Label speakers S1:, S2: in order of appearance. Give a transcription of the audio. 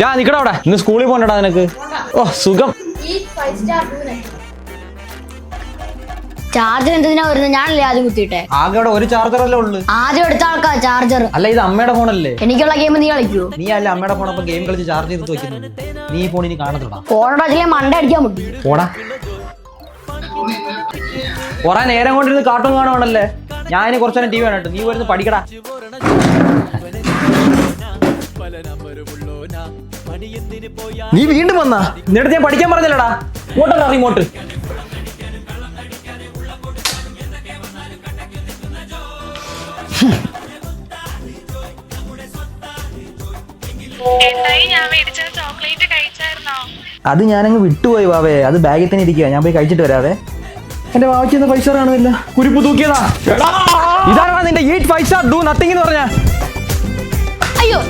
S1: ഞാൻ നിക്കടാ അവിടെ. ഇന്ന് സ്കൂളിൽ പോകണ്ടടാ നിനക്ക്. ഓ സുഖം.
S2: ചാർജർ എന്തിനാ വരുന്നത്? ഞാനല്ലേ ആദ്യം കുത്തിയിട്ടെ.
S1: ആകെ അവിടെ ഒരു ചാർജറല്ലേ ഉള്ളു.
S2: ആദ്യം എടുത്ത ആൾക്കാ ചാർജർ.
S1: അല്ല ഇത് അമ്മയുടെ ഫോണല്ലേ?
S2: എനിക്കുള്ള ഗെയിം നീ കളിക്കൂ.
S1: നീ അല്ല അമ്മയുടെ ഫോൺ. അപ്പൊ ഗെയിം കളിച്ച് ചാർജ് ചെയ്ത് വെക്കുന്നത്. നീ ഈ ഫോൺ ഇനി കാണത്തില്ല.
S2: ഫോണോട് വെച്ചാൽ മണ്ട അടിക്കാൻ പറ്റും.
S1: പോടാ. കുറെ നേരം കൊണ്ടിരുന്ന് കാർട്ടൂൺ കാണുവാണല്ലേ. ഞാൻ ഇനി കുറച്ചു നേരം ടി വി കാണട്ടെ. നീ വരുന്ന് പഠിക്കടാ. നീ വീണ്ടും വന്നാ? എന്നിട്ട് ഞാൻ പഠിക്കാൻ പറഞ്ഞല്ലടാ. ഇങ്ങോട്ടല്ല ഇങ്ങോട്ട്. അത് ഞാനങ്ങ് വിട്ടുപോയി വാവേ. അത് ബാഗിൽ തന്നെ ഇരിക്കുക. ഞാൻ പോയി കഴിച്ചിട്ട് വരാവേ. എന്റെ വാവയ്ക്ക് പൈസ കാണുമില്ല. കുരിപ്പ് തൂക്കിയതാ. ഇതാണ് നിന്റെ ഈറ്റ് 5 സ്റ്റാർ ഡു നത്തിങ് എന്ന് പറഞ്ഞ.
S2: അയ്യോ